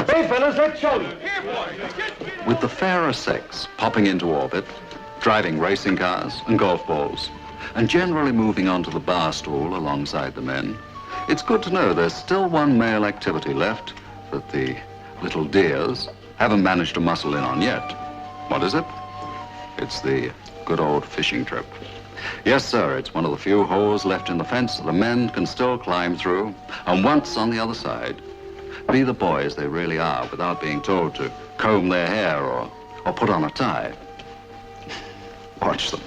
Hey, fellas, let's show you. With the fairer sex popping into orbit, driving racing cars and golf balls, and generally moving onto the bar stool alongside the men, it's good to know there's still one male activity left that the little dears haven't managed to muscle in on yet. What is it? It's the good old fishing trip. Yes, sir, it's one of the few holes left in the fence that the men can still climb through, and once on the other side, be the boys they really are without being told to comb their hair or put on a tie. Watch them.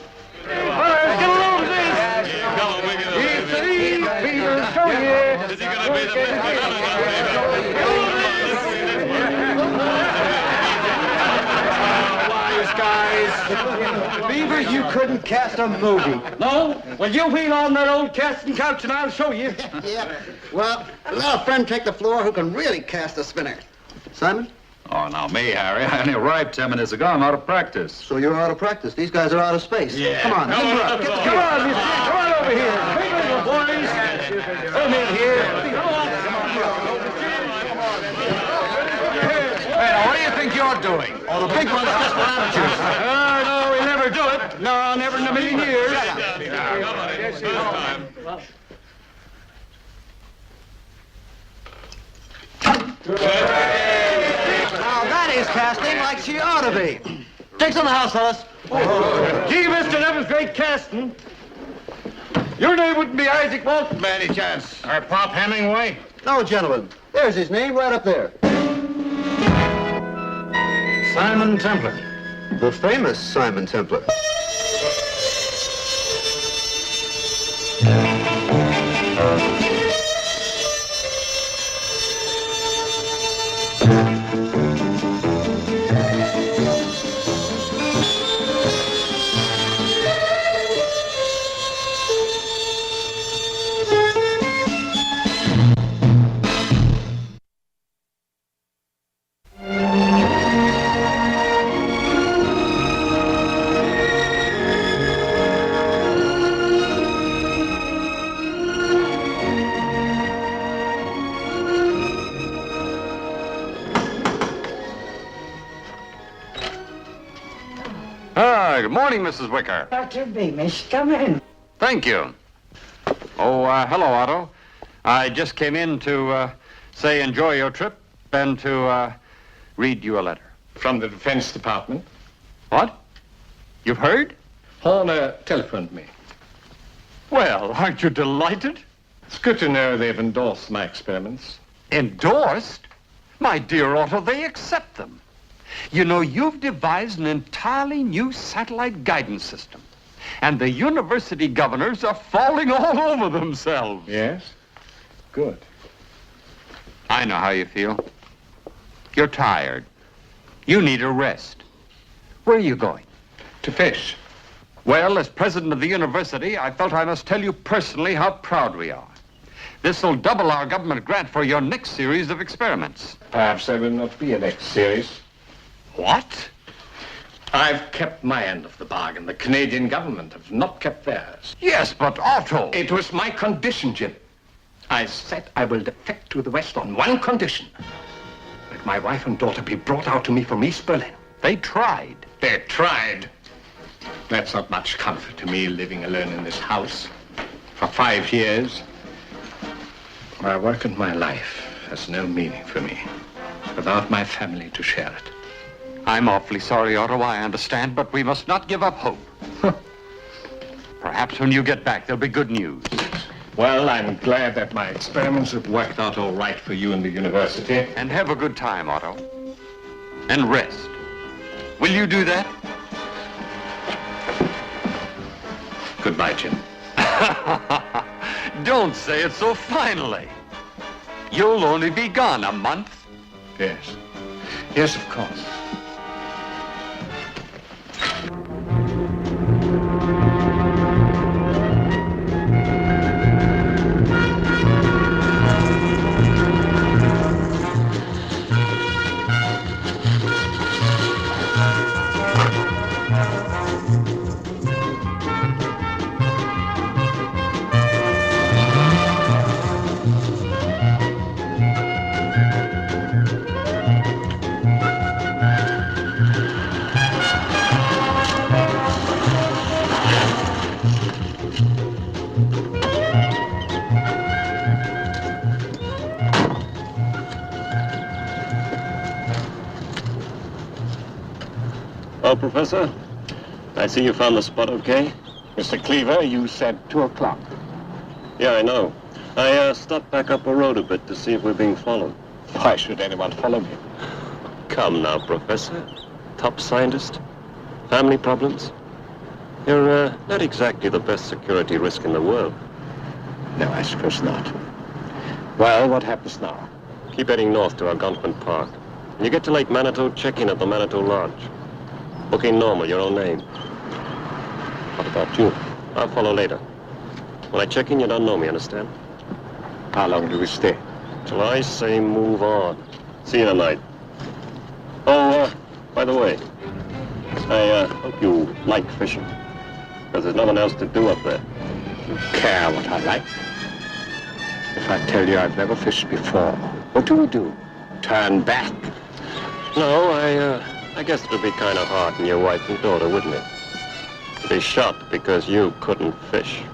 Beaver, you couldn't cast a movie. No? Well, you wheel on that old casting couch and I'll show you. Yeah. Well, let a friend take the floor who can really cast a spinner. Simon? Oh, now me, Harry. I only arrived 10 minutes ago. I'm out of practice. So you're out of practice. These guys are out of space. Yeah. Come on, limber up. Get the Come on, mister. Come on over here. Big little boys. Come in here. Hey, now, what do you think you're doing? Oh, the big one's just for amateurs. No, we'll never do it. No, never in a million years. Now, that is casting like she ought to be. Dicks on the house, fellas. Gee, mister, that was great casting. Your name wouldn't be Isaac Walton by any chance. Or Pop Hemingway? No, gentlemen. There's his name right up there. Simon Templar. The famous Simon Templar. Good morning, Mrs. Wicker. Dr. Beamish, come in. Thank you. Oh, hello, Otto. I just came in to say enjoy your trip and to read you a letter. From the Defense Department. What? You've heard? Horner telephoned me. Well, aren't you delighted? It's good to know they've endorsed my experiments. Endorsed? My dear Otto, they accept them. You know, you've devised an entirely new satellite guidance system. And the university governors are falling all over themselves. Yes? Good. I know how you feel. You're tired. You need a rest. Where are you going? To fish. Well, as president of the university, I felt I must tell you personally how proud we are. This will double our government grant for your next series of experiments. Perhaps there will not be a next series. What? I've kept my end of the bargain. The Canadian government have not kept theirs. Yes, but Otto... It was my condition, Jim. I said I will defect to the West on one condition. That my wife and daughter be brought out to me from East Berlin. They tried. They tried. That's not much comfort to me, living alone in this house for 5 years. My work and my life has no meaning for me without my family to share it. I'm awfully sorry, Otto, I understand, but we must not give up hope. Perhaps when you get back, there'll be good news. Well, I'm glad that my experiments have worked out all right for you and the university. And have a good time, Otto. And rest. Will you do that? Goodbye, Jim. Don't say it so finally. You'll only be gone a month. Yes. Yes, of course. Well, Professor, I see you found the spot okay. Mr. Cleaver, you said 2 o'clock. Yeah, I know. I stopped back up a road a bit to see if we're being followed. Why should anyone follow me? Come now, Professor. Top scientist. Family problems. You're not exactly the best security risk in the world. No, I suppose not. Well, what happens now? Keep heading north to Algonquin Park. When you get to Lake Manitou, check in at the Manitou Lodge. Booking normal, your own name. What about you? I'll follow later. When I check in, you don't know me, understand? How long do we stay? Till I say move on. See you tonight. Oh, by the way, I hope you like fishing. Because there's nothing else to do up there. You care what I like? If I tell you I've never fished before, what do we do? Turn back? No, I guess it would be kind of hard on your wife and daughter, wouldn't it? To be shot because you couldn't fish.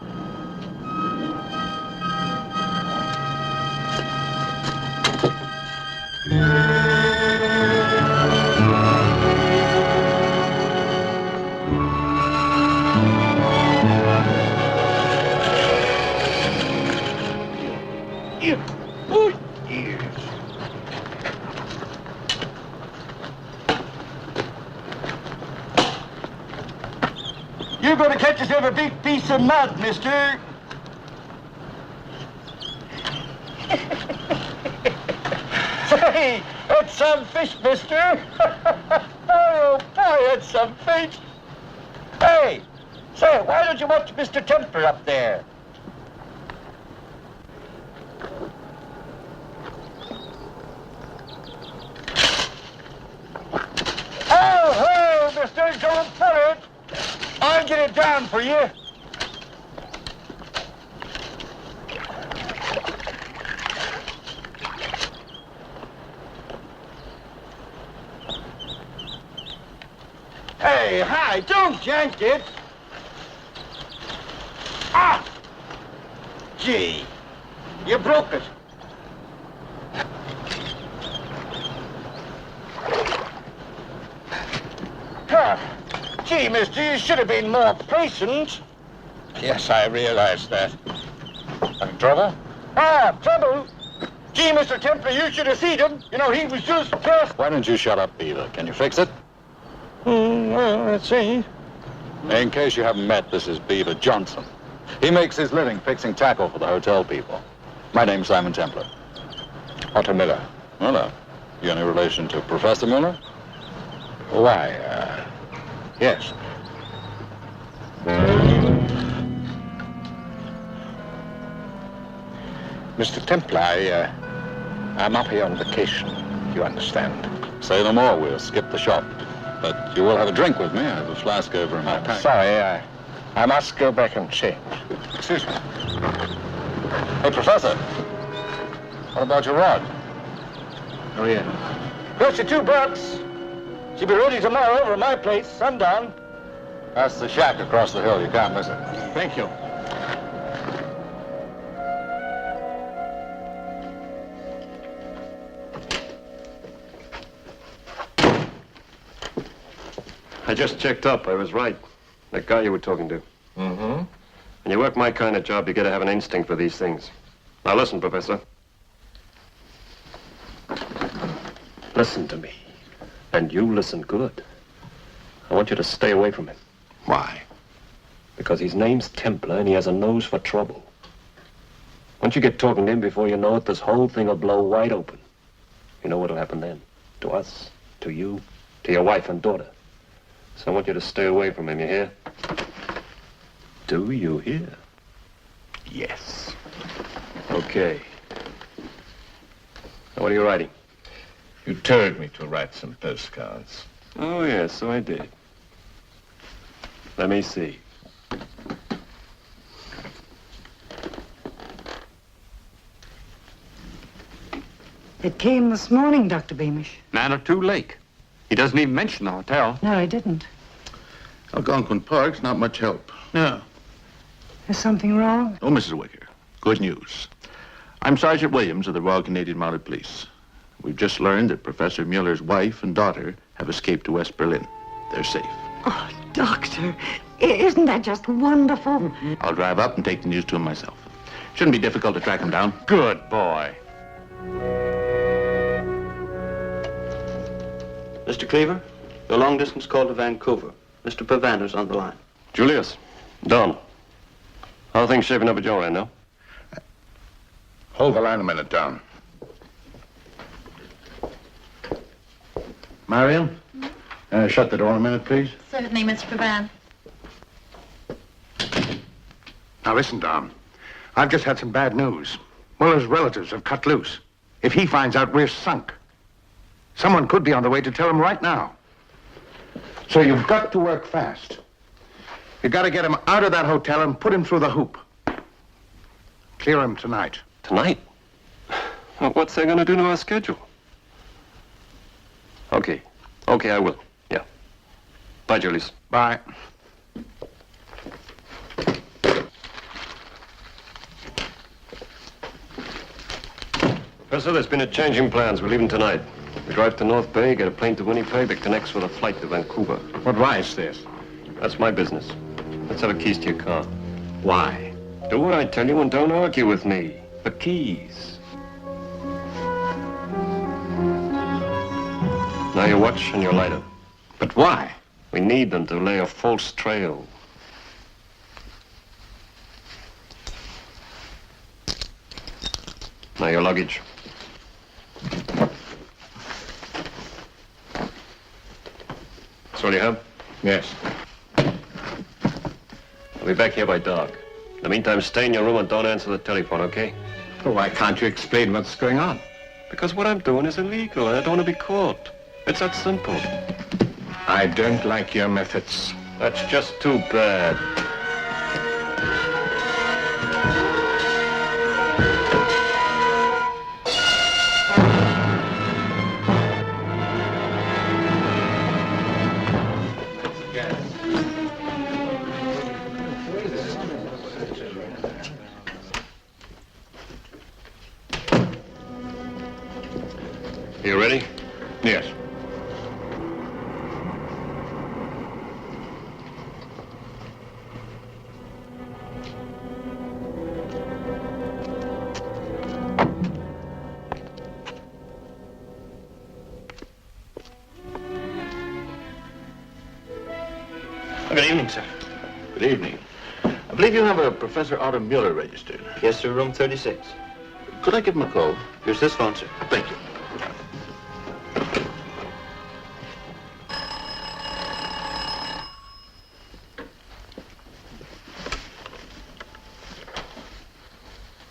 You're going to catch yourself a big piece of mud, mister. Say, that's some fish, mister. Oh, boy, that's some fish. Hey, say, why don't you watch Mr. Templar up there? Oh, mister, don't pull it. I'll get it down for you. Hey, hi, don't yank it. Ah! Gee, you broke it. Ah. Gee, mister, you should have been more patient. Yes, I realize that. Having trouble? Ah, trouble? Gee, Mr. Templar, you should have seen him. You know, he was just pressed. Why don't you shut up, Beaver? Can you fix it? Well, let's see. In case you haven't met, this is Beaver Johnson. He makes his living fixing tackle for the hotel people. My name's Simon Templar. Otto Miller. Miller? You any relation to Professor Miller? Why, yes. Mr. Templar, I'm up here on vacation, you understand. Say no more, we'll skip the shop. But you will have a drink with me. I have a flask over in my pack. Sorry, I must go back and change. Excuse me. Hey, Professor. What about your rod? Oh, yeah. Cost you $2. She'll be ready tomorrow over at my place, sundown. That's the shack across the hill. You can't miss it. Thank you. I just checked up. I was right. That guy you were talking to. Mm-hmm. When you work my kind of job, you gotta have an instinct for these things. Now listen, Professor. Listen to me. And you listen good. I want you to stay away from him. Why? Because his name's Templar and he has a nose for trouble. Once you get talking to him, before you know it, this whole thing will blow wide open. You know what'll happen then? To us, to you, to your wife and daughter. So I want you to stay away from him, you hear? Do you hear? Yes. Okay. Now, what are you writing? You told me to write some postcards. Oh, yes, so I did. Let me see. It came this morning, Dr. Beamish. Manitou Lake. He doesn't even mention the hotel. No, I didn't. Algonquin Park's not much help. No. Is something wrong? Oh, Mrs. Wicker, good news. I'm Sergeant Williams of the Royal Canadian Mounted Police. We've just learned that Professor Mueller's wife and daughter have escaped to West Berlin. They're safe. Oh, Doctor, isn't that just wonderful? I'll drive up and take the news to him myself. Shouldn't be difficult to track him down. Good boy. Mr. Cleaver, your long-distance call to Vancouver. Mr. Pavander's on the line. Julius, Don, how are things shaping up at your end now? Hold the line a minute, Don. Marion, shut the door a minute, please. Certainly, Mr. Pavan. Now listen, Don. I've just had some bad news. Muller's relatives have cut loose. If he finds out we're sunk, someone could be on the way to tell him right now. So you've got to work fast. You got to get him out of that hotel and put him through the hoop. Clear him tonight. Tonight? Well, what's that going to do to our schedule? Okay, I will. Yeah. Bye, Julius. Bye. Professor, there's been a change in plans. We're leaving tonight. We drive to North Bay, get a plane to Winnipeg that connects with a flight to Vancouver. What ride's this? That's my business. Let's have the keys to your car. Why? Do what I tell you and don't argue with me. The keys. Now your watch and your lighter. But why? We need them to lay a false trail. Now your luggage. That's all you have? Yes. I'll be back here by dark. In the meantime, stay in your room and don't answer the telephone, okay? Well, why can't you explain what's going on? Because what I'm doing is illegal and I don't want to be caught. It's that simple. I don't like your methods. That's just too bad. You ready? Yes. Good evening, sir. Good evening. I believe you have a Professor Otto Mueller registered. Yes, sir, room 36. Could I give him a call? Here's this phone, sir. Thank you.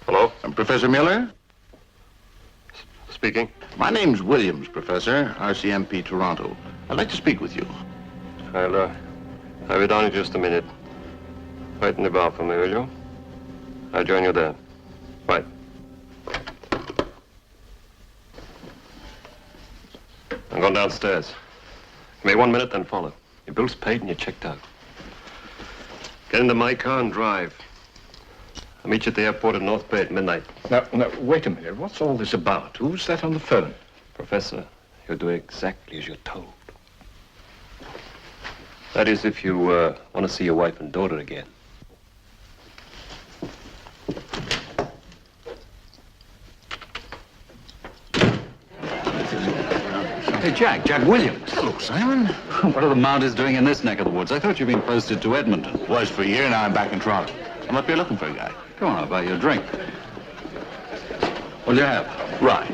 Hello? Professor Mueller? Speaking. My name's Williams, Professor, RCMP Toronto. I'd like to speak with you. I'll have you down in just a minute. Wait in the bar for me, will you? I'll join you there. Right. I'm going downstairs. Give me 1 minute, then follow. Your bill's paid and you're checked out. Get into my car and drive. I'll meet you at the airport at North Bay at midnight. Now, wait a minute. What's all this about? Who's that on the phone? Professor, you'll do exactly as you're told. That is, if you want to see your wife and daughter again. Hey, Jack Williams. Hello, Simon. What are the Mounties doing in this neck of the woods? I thought you'd been posted to Edmonton. Was for a year, now I'm back in Toronto. I'm up here looking for a guy. Come on, I'll buy you a drink. What'll you have? Rye.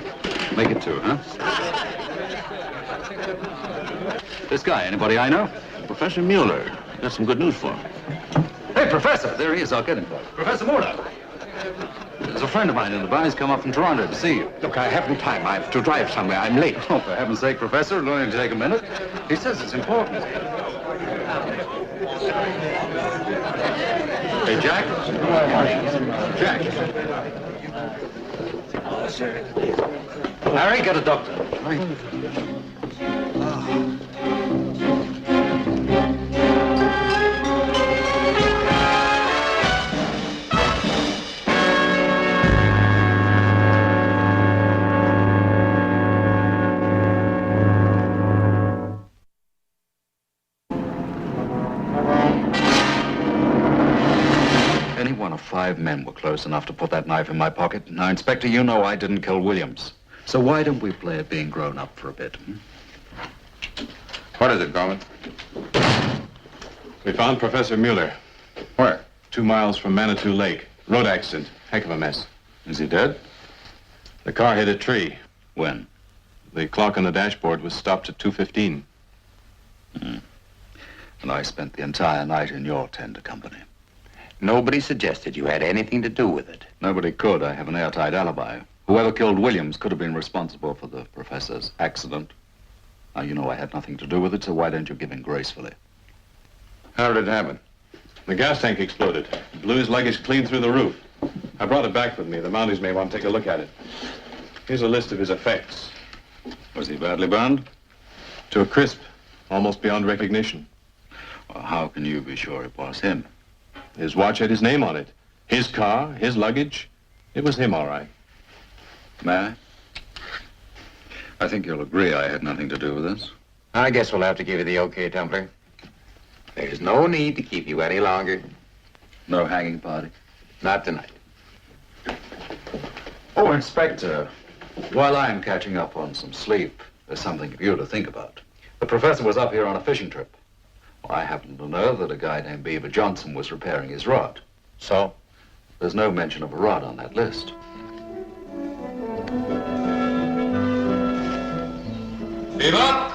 Make it two, huh? This guy, anybody I know? Professor Mueller. Got some good news for him. Hey, Professor, there he is. I'll get him. Professor Mueller. There's a friend of mine in the bar. He's come up from Toronto to see you. Look, I haven't time. I have to drive somewhere. I'm late. Oh, for heaven's sake, Professor, it'll only take a minute. He says it's important. Hey, Jack. Jack. Harry, get a doctor. any one of 5 men were close enough to put that knife in my pocket. Now, Inspector, you know I didn't kill Williams. So why don't we play at being grown up for a bit? What is it, Gorman? We found Professor Mueller. Where? 2 miles from Manitou Lake. Road accident. Heck of a mess. Is he dead? The car hit a tree. When? The clock on the dashboard was stopped at 2:15. And I spent the entire night in your tender company. Nobody suggested you had anything to do with it. Nobody could. I have an airtight alibi. Whoever killed Williams could have been responsible for the professor's accident. Now, you know I had nothing to do with it, so why don't you give in gracefully? How did it happen? The gas tank exploded. It blew his luggage clean through the roof. I brought it back with me. The Mounties may want to take a look at it. Here's a list of his effects. Was he badly burned? To a crisp, almost beyond recognition. Well, how can you be sure it was him? His watch had his name on it. His car, his luggage. It was him, all right. May I? I think you'll agree I had nothing to do with this. I guess we'll have to give you the okay, Templar. There's no need to keep you any longer. No hanging party? Not tonight. Oh, Inspector, while I'm catching up on some sleep, there's something for you to think about. The professor was up here on a fishing trip. Well, I happen to know that a guy named Beaver Johnson was repairing his rod. So? There's no mention of a rod on that list. Beaver!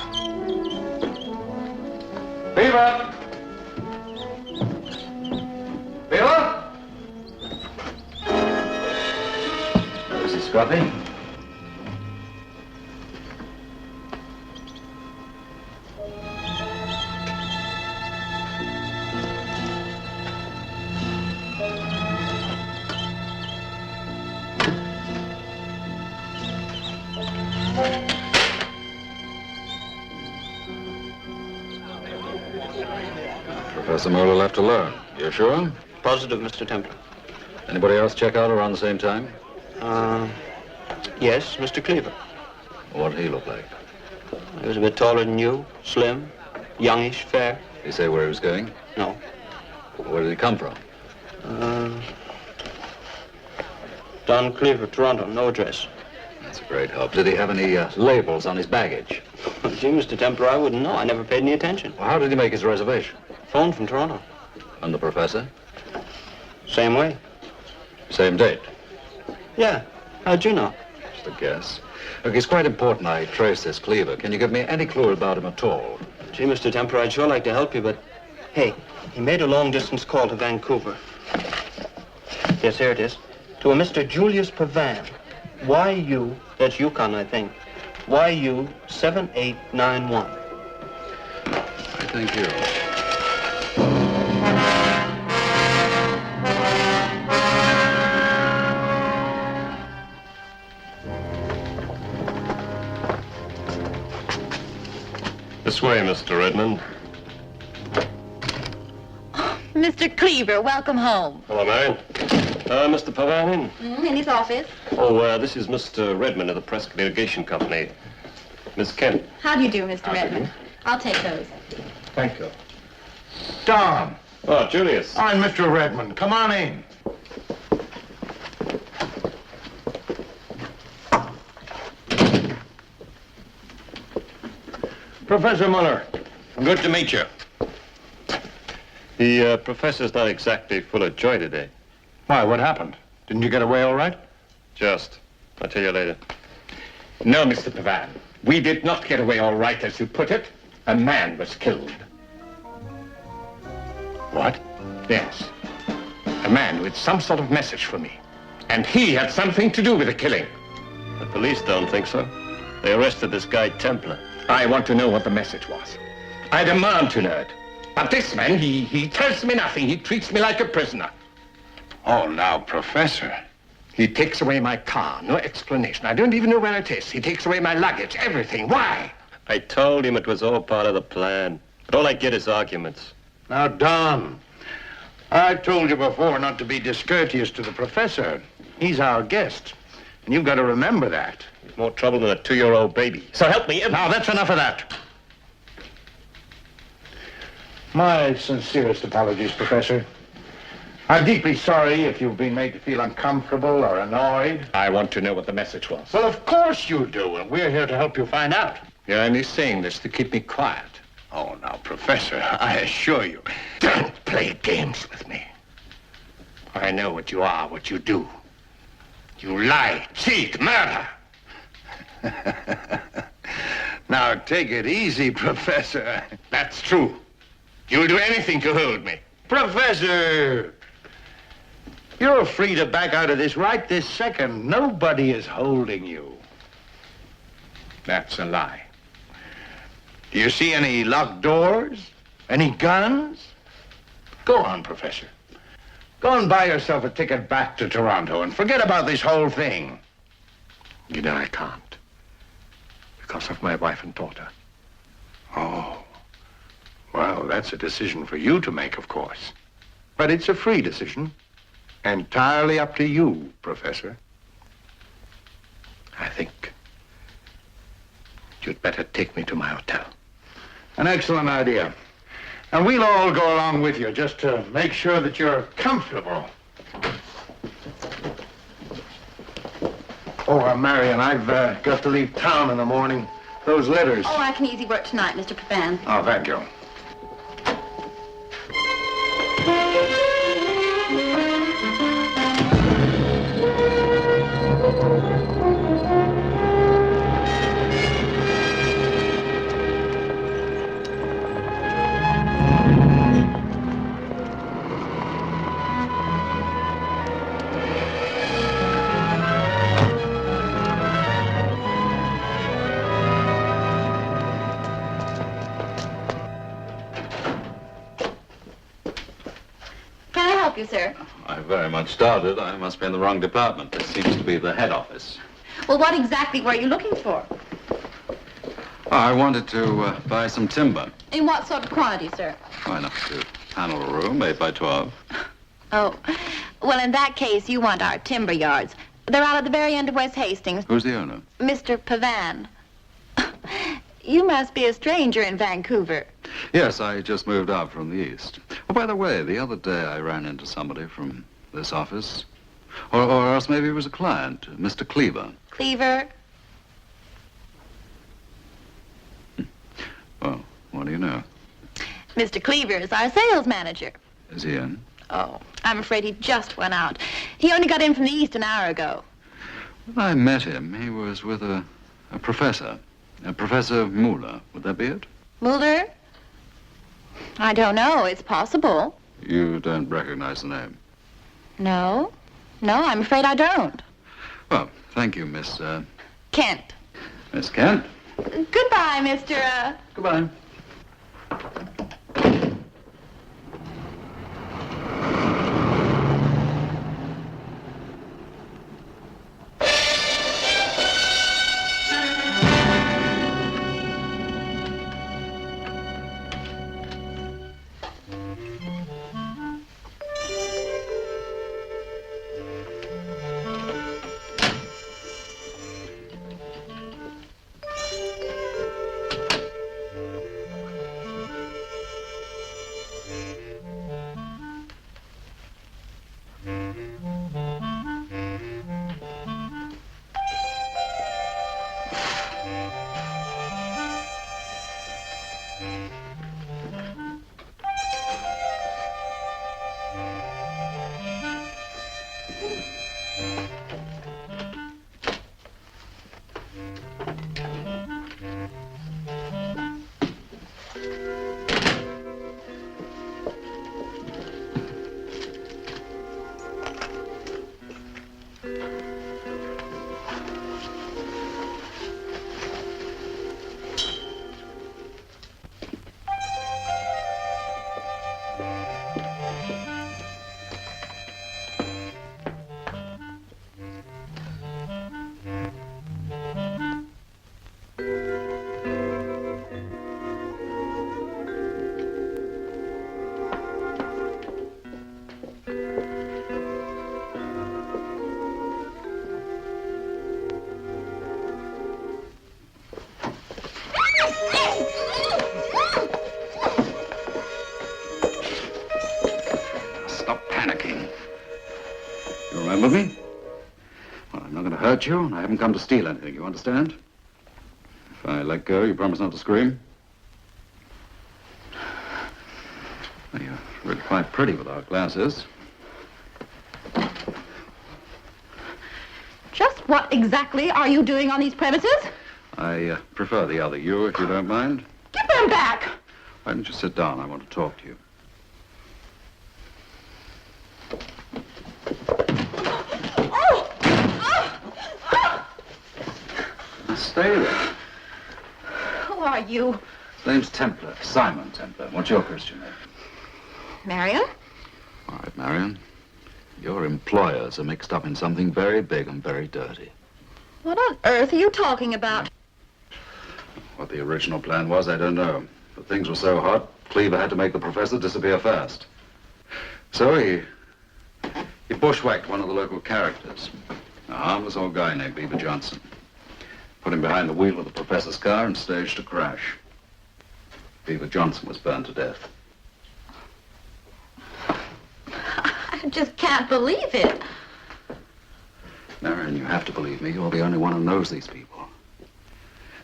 Beaver! Beaver! This is Scruffy. Professor Mueller left alone. You sure? Positive, Mr. Templar. Anybody else check out around the same time? Yes, Mr. Cleaver. What did he look like? He was a bit taller than you, slim, youngish, fair. Did he say where he was going? No. Where did he come from? Don Cleaver, Toronto, no address. That's a great help. Did he have any labels on his baggage? Gee, Mr. Templar, I wouldn't know. I never paid any attention. Well, how did he make his reservation? Phone from Toronto. And the professor? Same way. Same date? Yeah. How'd you know? Just a guess. Look, it's quite important I trace this Cleaver. Can you give me any clue about him at all? Gee, Mr. Templar, I'd sure like to help you, but... Hey, he made a long-distance call to Vancouver. Yes, here it is. To a Mr. Julius Pavan. YU, that's Yukon, I think. YU 7891. Thank you. This way, Mr. Redmond. Mr. Cleaver, welcome home. Hello, Marion. Mr. Pavan in? In his office. Oh, this is Mr. Redmond of the Press Communication Company. Miss Kent. How do you do, Mr. Redmond? I'll take those. Thank you. Don. Oh, Julius. I'm Mr. Redmond. Come on in. Professor Mueller, good to meet you. The professor's not exactly full of joy today. Why, what happened? Didn't you get away all right? Just. I'll tell you later. No, Mr. Pavan. We did not get away all right, as you put it. A man was killed. What? Yes. A man with some sort of message for me. And he had something to do with the killing. The police don't think so. They arrested this guy Templar. I want to know what the message was. I demand to know it. But this man, he tells me nothing. He treats me like a prisoner. Oh, now, Professor. He takes away my car. No explanation. I don't even know where it is. He takes away my luggage, everything. Why? I told him it was all part of the plan. But all I get is arguments. Now, Don, I told you before not to be discourteous to the professor. He's our guest. And you've got to remember that. He's more trouble than a 2-year-old baby. So help me. Now, that's enough of that. My sincerest apologies, Professor. I'm deeply sorry if you've been made to feel uncomfortable or annoyed. I want to know what the message was. Well, of course you do, and we're here to help you find out. You're only saying this to keep me quiet. Oh, now, Professor, I assure you, don't play games with me. I know what you are, what you do. You lie, cheat, murder. Now, take it easy, Professor. That's true. You'll do anything to hold me. Professor! You're free to back out of this right this second. Nobody is holding you. That's a lie. Do you see any locked doors? Any guns? Go on, Professor. Go and buy yourself a ticket back to Toronto and forget about this whole thing. You know I can't. Because of my wife and daughter. Oh. Well, that's a decision for you to make, of course. But it's a free decision. Entirely up to you, Professor. I think you'd better take me to my hotel. An excellent idea. And we'll all go along with you just to make sure that you're comfortable. Oh, Marion, I've got to leave town in the morning. Those letters. Oh, I can easy work tonight, Mr. Pavan. Oh, thank you. Can I help you, sir? I very much doubt it. I must be in the wrong department. This seems to be the head office. Well, what exactly were you looking for? I wanted to buy some timber. In what sort of quantity, sir? Why not to panel a room, 8 by 12. Oh, well, in that case, you want our timber yards. They're out at the very end of West Hastings. Who's the owner? Mr. Pavan. You must be a stranger in Vancouver. Yes, I just moved out from the east. Oh, by the way, the other day I ran into somebody from this office. Or else maybe it was a client, Mr. Cleaver. Cleaver? Well, what do you know? Mr. Cleaver is our sales manager. Is he in? Oh, I'm afraid he just went out. He only got in from the east an hour ago. When I met him, he was with a professor. Professor Muller. Would that be it? Mulder? I don't know. It's possible. You don't recognize the name? No. No, I'm afraid I don't. Well, thank you, Miss, Kent. Miss Kent. Goodbye, Mr. Goodbye. Remember me? Well, I'm not going to hurt you, and I haven't come to steal anything, you understand? If I let go, you promise not to scream? Well, you're really quite pretty without glasses. Just what exactly are you doing on these premises? I prefer the other you, if you don't mind. Give them back! Why don't you sit down? I want to talk to you. Now stay there. Who are you? His name's Templar, Simon Templar. What's your Christian name? Marion? All right, Marion. Your employers are mixed up in something very big and very dirty. What on earth are you talking about? What the original plan was, I don't know. But things were so hot, Cleaver had to make the professor disappear fast. So he bushwhacked one of the local characters, a harmless old guy named Beaver Johnson. Put him behind the wheel of the professor's car and staged a crash. Beaver Johnson was burned to death. I just can't believe it. Marion, you have to believe me. You're the only one who knows these people.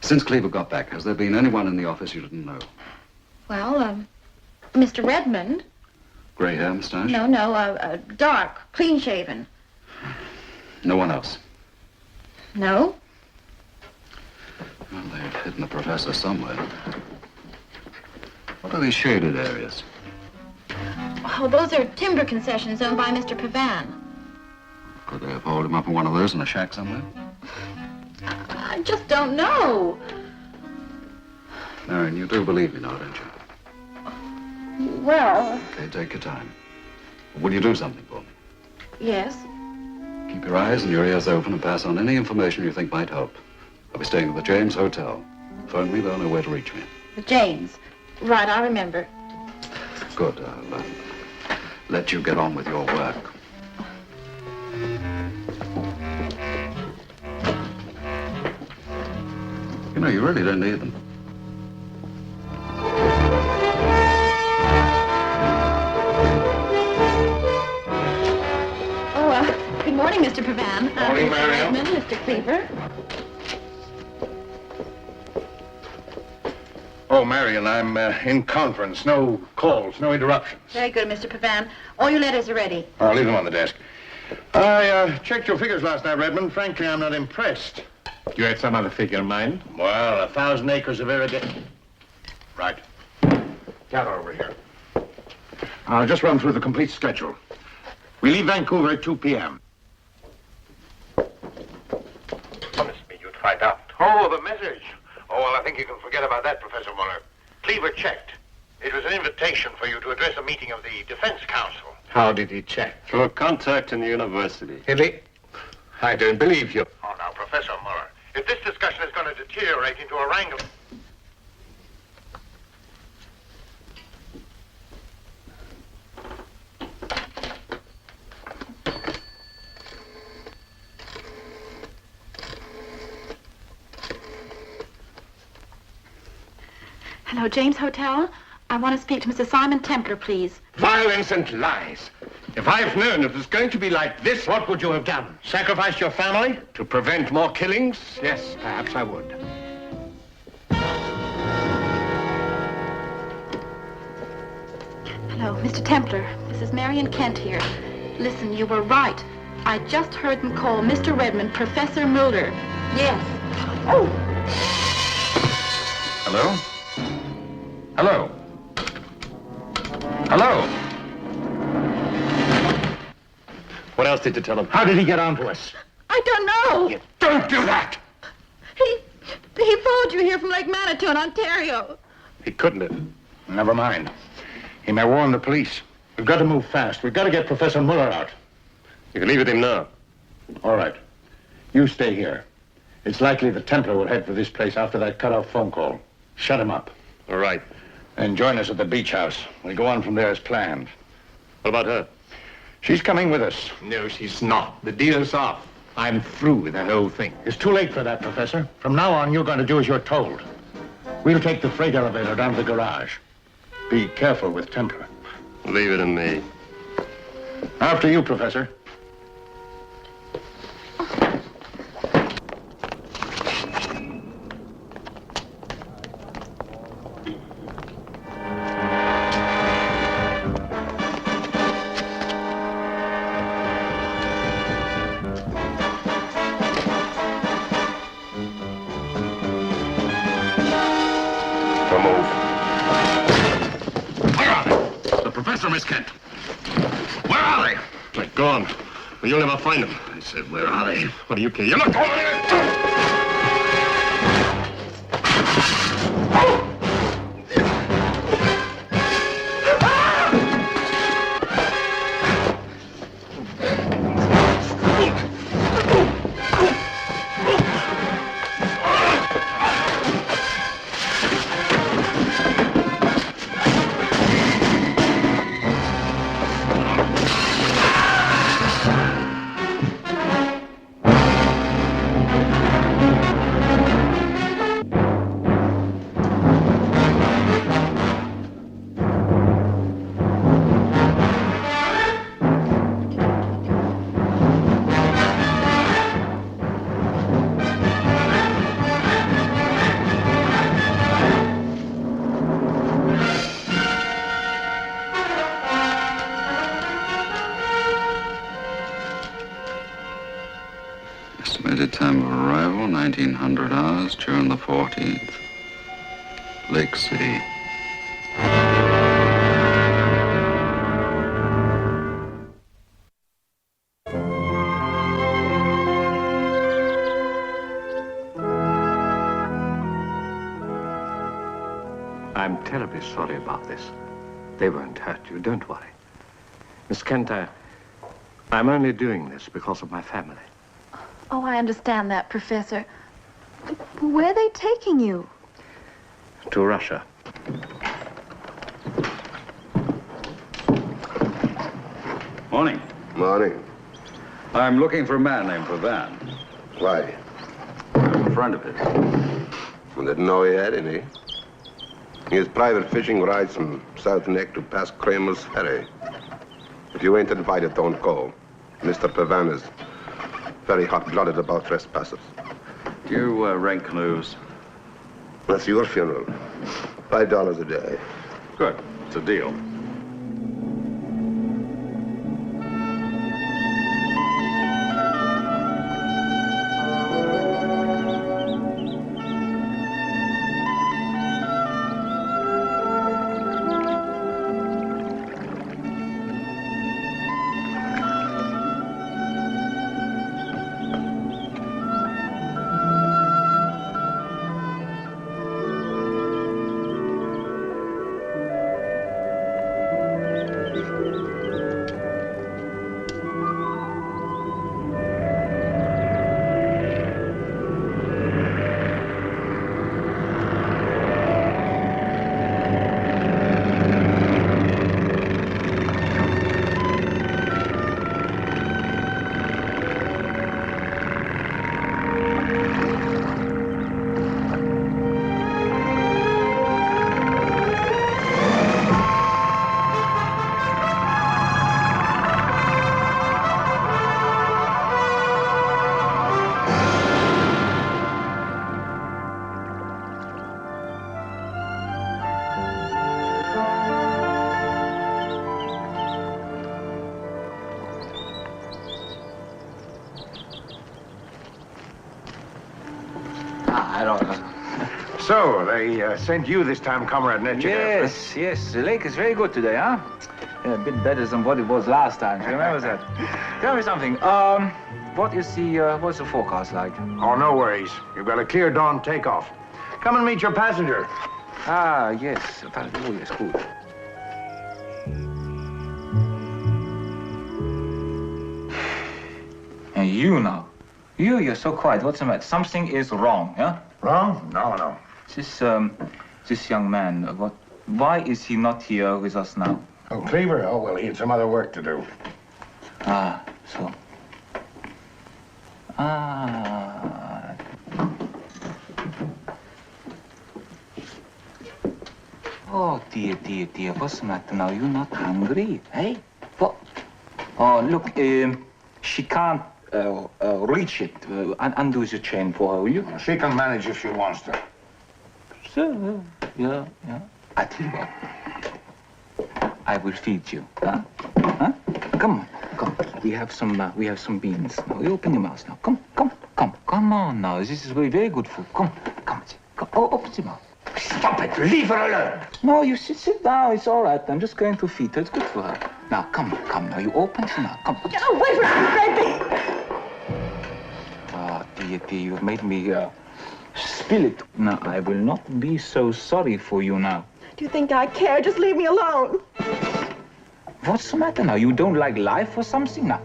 Since Cleaver got back, has there been anyone in the office you didn't know? Well, Mr. Redmond. Gray hair, mustache? No, dark, clean-shaven. No one else? No. Well, they've hidden the professor somewhere. What are these shaded areas? Oh, those are timber concessions owned by Mr. Pavan. Could they have hauled him up in one of those in a shack somewhere? I just don't know. Marion, you do believe me now, don't you? Well, Okay, take your time. Will you do something for me? yes. Keep your eyes and your ears open and pass on any information you think might help. I'll be staying at the James Hotel. Phone me, they'll know where to reach me. James. Right, I remember. Good. I'll let you get on with your work. You know, you really don't need them. Oh, good morning, Mr. Pavan. Morning, Mr. Marion. Redmond, Mr. Cleaver. Oh, Marion, I'm in conference. No calls, no interruptions. Very good, Mr. Pavan. All your letters are ready. I'll leave them on the desk. I checked your figures last night, Redmond. Frankly, I'm not impressed. You had some other figure in mind? Well, 1,000 acres of irrigation. Right. Gather over here. I'll just run through the complete schedule. We leave Vancouver at 2 p.m. Promised me you'd find out. Oh, the message. Oh, well, I think you can forget about that, Professor Muller. Cleaver checked. It was an invitation for you to address a meeting of the Defense Council. How did he check? Through a contact in the university. Hilly, I don't believe you. Oh, now, Professor Muller, if this discussion is going to deteriorate into a wrangle... Hello, James Hotel. I want to speak to Mr. Simon Templar, please. Violence and lies. If I've known it was going to be like this, what would you have done? Sacrificed your family to prevent more killings? Yes, perhaps I would. Hello, Mr. Templar. This is Marion Kent here. Listen, you were right. I just heard them call Mr. Redmond Professor Mulder. Yes. Oh! Hello? Hello? Hello? What else did you tell him? How did he get onto us? I don't know. You don't do that! He followed you here from Lake Manitou in Ontario. He couldn't have. Never mind. He may warn the police. We've got to move fast. We've got to get Professor Muller out. You can leave with him now. All right. You stay here. It's likely the Templar will head for this place after that cut-off phone call. Shut him up. All right. Then join us at the beach house. We'll go on from there as planned. What about her? She's coming with us. No, she's not. The deal's off. I'm through with that whole thing. It's too late for that, Professor. From now on, you're going to do as you're told. We'll take the freight elevator down to the garage. Be careful with Templar. Leave it to me. After you, Professor. move. Where are they? The professor, Miss Kent. Where are they? They're gone. Well, you'll never find them. I said, where are they? What do you care? You're not going anywhere. Estimated time of arrival, 1900 hours, June the 14th. Lake City. I'm terribly sorry about this. They won't hurt you, don't worry. Miss Kent, I'm only doing this because of my family. Oh, I understand that, Professor. Where are they taking you? To Russia. Morning. Morning. I'm looking for a man named Pavan. Why? I'm a friend of his. I didn't know he had any. He has private fishing rights from South Neck to past Kramer's Ferry. If you ain't invited, don't go. Mr. Pavan is very hot-blooded about trespassers. You rent canoes? That's your funeral. $5 a day. Good. It's a deal. So, they sent you this time, Comrade Netchett. Yes, yes. The lake is very good today, huh? Yeah, a bit better than what it was last time. Do you remember that? Tell me something. What's the forecast like? Oh, no worries. You've got a clear dawn takeoff. Come and meet your passenger. Ah, yes. Oh, yes, good. And you now. You're so quiet. What's the matter? Something is wrong, yeah? Wrong? No. This young man, why is he not here with us now? Oh, Cleaver? Oh, well, he had some other work to do. Ah, so. Ah. Oh, dear. What's the matter now? You're not hungry, hey? What? Oh, look, she can't reach it. Undo the chain for her, will you? She can manage if she wants to. So, yeah. I tell you what. I will feed you, huh? Come on. We have some beans. Now, you open your mouth now. Come on now. This is very, very good food. Come. Oh, open your mouth. Stop. Stop it. Leave her alone. No, you sit down. It's all right. I'm just going to feed her. It's good for her. Now, come. Now, you open it now. Come. Get away from me, baby! Ah, dear, you've made me spill it. Now, I will not be so sorry for you now. Do you think I care? Just leave me alone. What's the matter now? You don't like life or something now?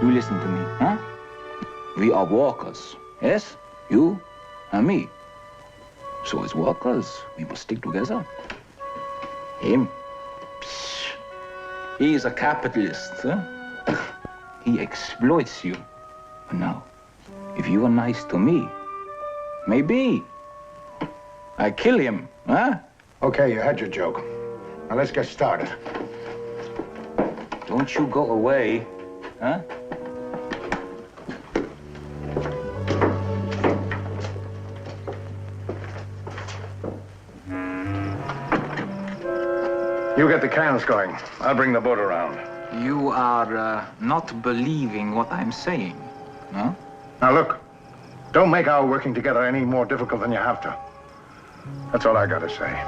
You listen to me, huh? We are workers, yes? You and me. So as workers, we must stick together. Him, he is a capitalist, huh? He exploits you. But now, if you are nice to me, maybe I kill him, huh? Okay, you had your joke. Now let's get started. Don't you go away, huh? You get the cans going. I'll bring the boat around. You are not believing what I'm saying, no? Now look, don't make our working together any more difficult than you have to. That's all I gotta say.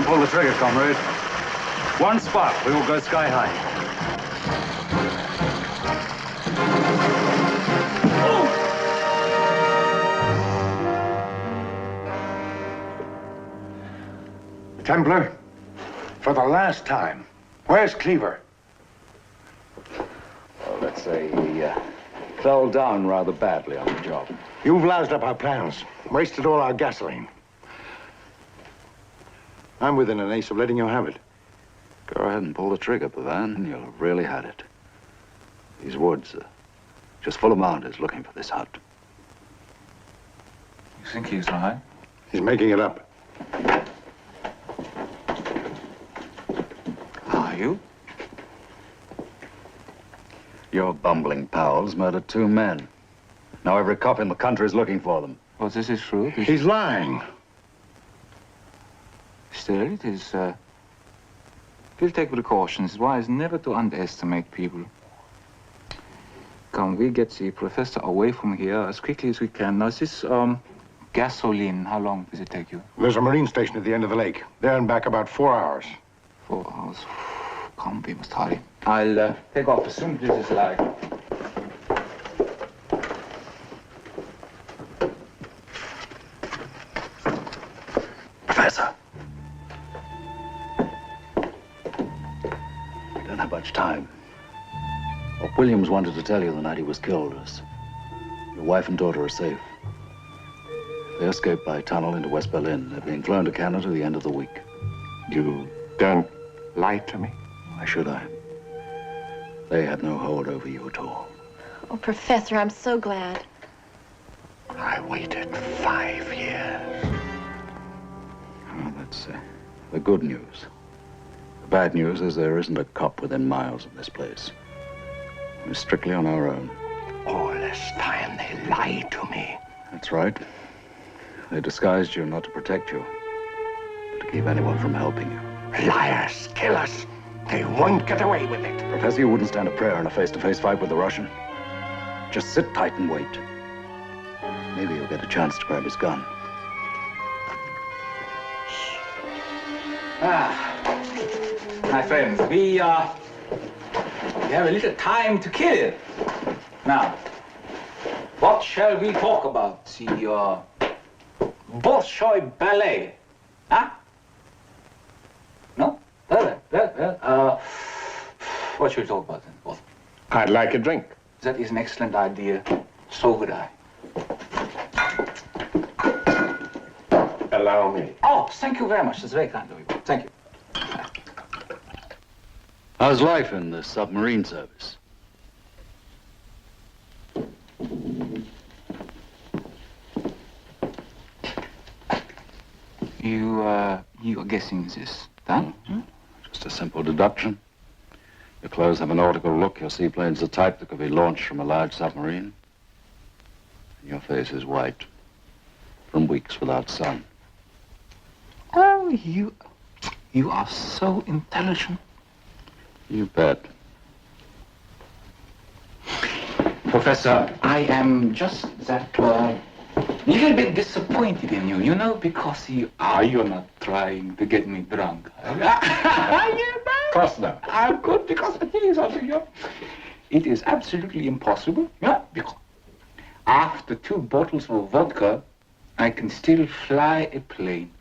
Pull the trigger, comrade. One spark, we will go sky high. Templar, for the last time, where's Cleaver? Well, let's say he fell down rather badly on the job. You've loused up our plans, wasted all our gasoline. I'm within an ace of letting you have it. Go ahead and pull the trigger, Pavan, and you'll have really had it. These woods are just full of mountains looking for this hut. You think he's lying? He's making it up. Are you? Your bumbling pals murdered 2 men. Now every cop in the country is looking for them. Well, this is true. He's lying. Still, it is, we'll take precautions. It's wise never to underestimate people. Come, we'll get the professor away from here as quickly as we can. Now, is this, gasoline, how long does it take you? There's a marine station at the end of the lake. There and back about 4 hours. 4 hours. Come, we must hurry. I'll, take off as soon as this is light. Professor! Don't have much time. What Williams wanted to tell you the night he was killed was your wife and daughter are safe. They escaped by tunnel into West Berlin. They're being flown to Canada at the end of the week. You don't lie to me? Why should I? They had no hold over you at all. Oh, Professor, I'm so glad. I waited 5 years. Oh, that's the good news. The bad news is there isn't a cop within miles of this place. We're strictly on our own. All this time they lied to me. That's right. They disguised you not to protect you, but to keep anyone from helping you. Liars, killers. They won't get away with it. Professor, you wouldn't stand a prayer in a face-to-face fight with the Russian. Just sit tight and wait. Maybe you'll get a chance to grab his gun. My friends, we have a little time to kill. Now, what shall we talk about? The, Bolshoi Ballet, huh? No? Well, what should we talk about then? What? I'd like a drink. That is an excellent idea. So would I. Allow me. Oh, thank you very much. That's very kind of you. Thank you. How's life in the submarine service? You are guessing this, huh? Just a simple deduction. Your clothes have a nautical look. Your seaplane's the type that could be launched from a large submarine. And your face is white from weeks without sun. Oh, you are so intelligent. You bet. Professor, I am just that little bit disappointed in you, you know, because you're not trying to get me drunk. Of course not. I'm good, because I tell you something, you know, it is absolutely impossible, yeah, because after 2 bottles of vodka, I can still fly a plane.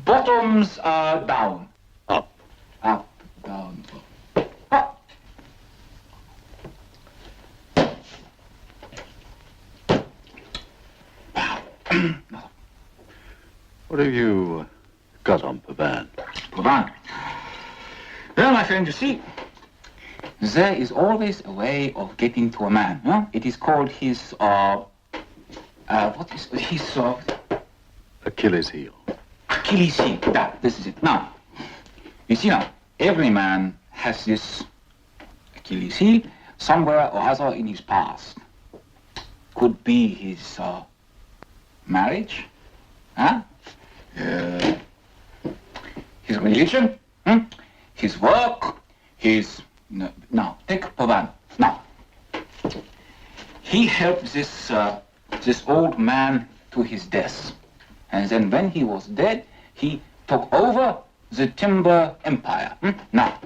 Bottoms are down. Up. Up, down, up. What have you got on Pavan? Pavan? Well, my friend, you see, there is always a way of getting to a man. Huh? It is called his, what is his, Achilles heel. Achilles heel. That, this is it. Now, you see now, every man has this Achilles heel somewhere or other in his past. Could be his, marriage, huh? His religion, his work, his... No, now, take Pavan. Now, he helped this old man to his death. And then when he was dead, he took over the timber empire. Now,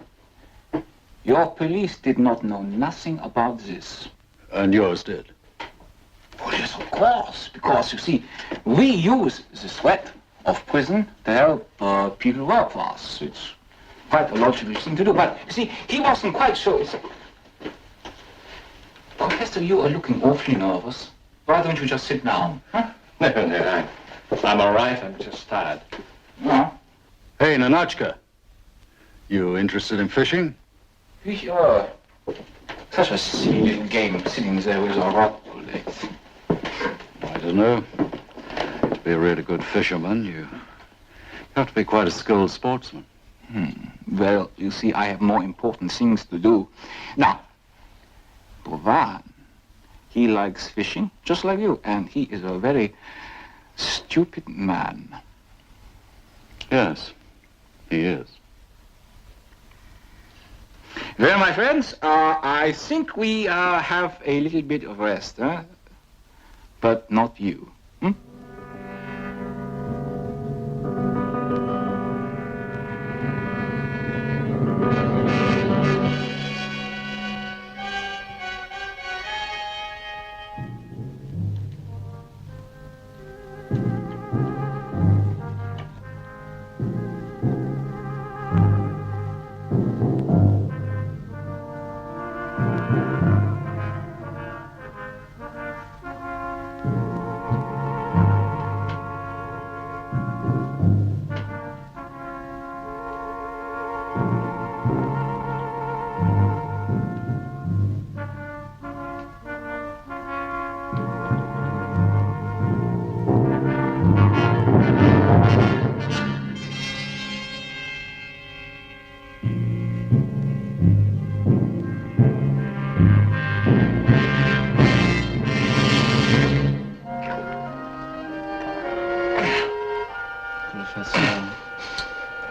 your police did not know nothing about this. And yours did? Well, yes, of course, because, you see, we use the sweat of prison to help people work for us. It's quite a logical thing to do, but, you see, he wasn't quite sure. Professor, you are looking awfully nervous. Why don't you just sit down? Huh? No, I'm all right. I'm just tired. No. Hey, Nanachka, you interested in fishing? Such a silly little game, sitting there with a rod all day. I don't know. To be a really good fisherman, you have to be quite a skilled sportsman. Well, you see, I have more important things to do. Now, Pavan, he likes fishing, just like you, and he is a very stupid man. Yes, he is. Well, my friends, I think we have a little bit of rest, huh? But not you.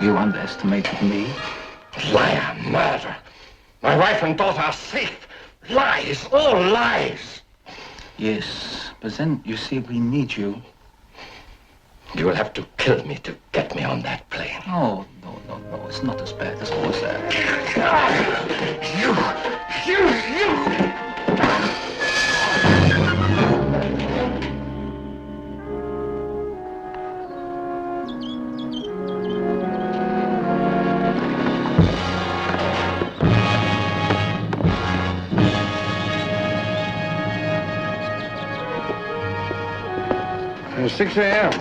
You underestimated me. Liar, murderer. My wife and daughter are safe. Lies, all lies. Yes, but then, you see, we need you. You will have to kill me to get me on that plane. Oh, no, it's not as bad as all that. You! 6 a.m.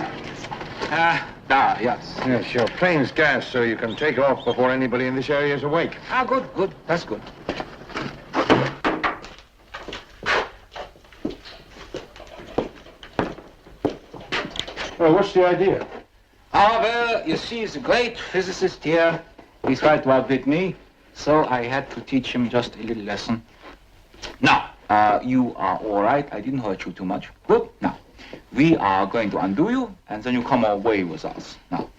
Yes. Yes, your plane's gas, so you can take off before anybody in this area is awake. Good. That's good. Well, what's the idea? Well, you see, he's a great physicist here. He tried to outwit me, so I had to teach him just a little lesson. Now, you are all right. I didn't hurt you too much. Good. Now, we are going to undo you, and then you come away with us. Now,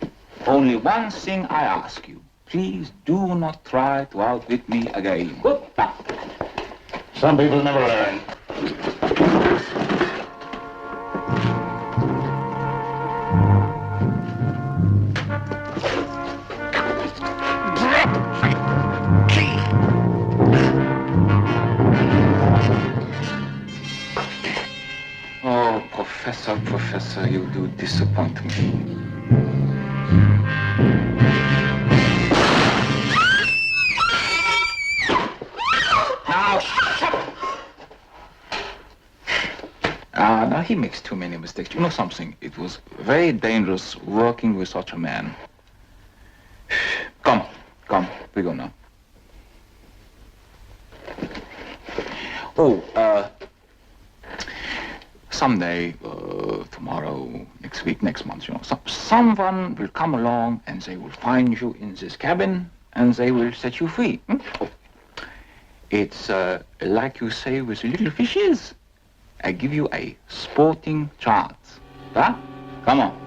only one thing I ask you. Please do not try to outwit me again. Good. Now. Some people never learn. Oh, Professor, you do disappoint me. Now, shut up! Now he makes too many mistakes. You know something? It was very dangerous working with such a man. Come, we go now. Oh, someday, tomorrow, next week, next month, you know, someone will come along and they will find you in this cabin and they will set you free. Oh. It's like you say with the little fishes. I give you a sporting chance. Huh? Come on.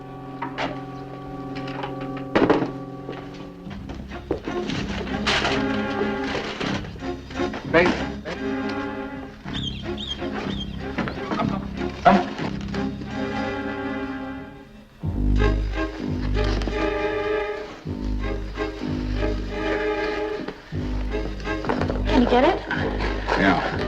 Wait. Come. Can you get it? Yeah.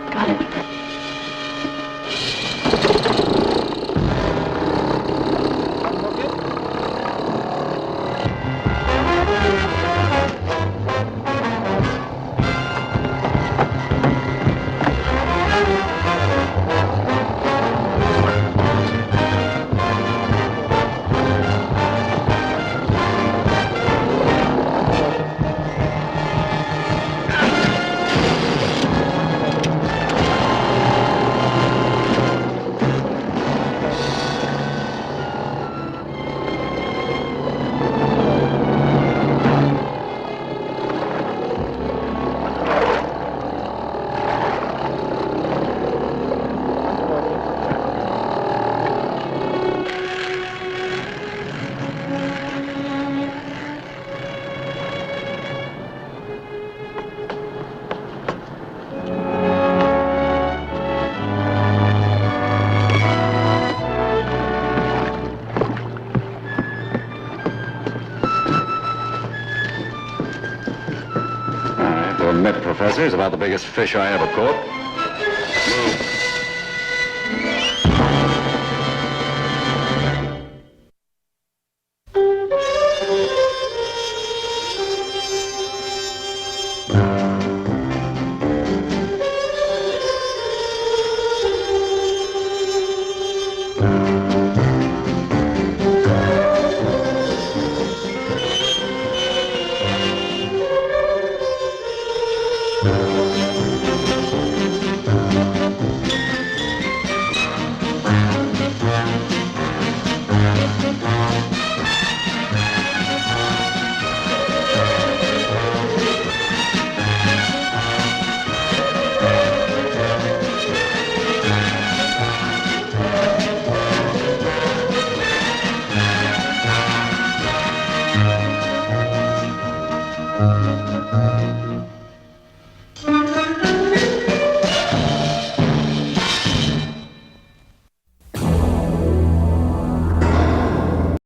Got it. Admit, Professor, he's about the biggest fish I ever caught.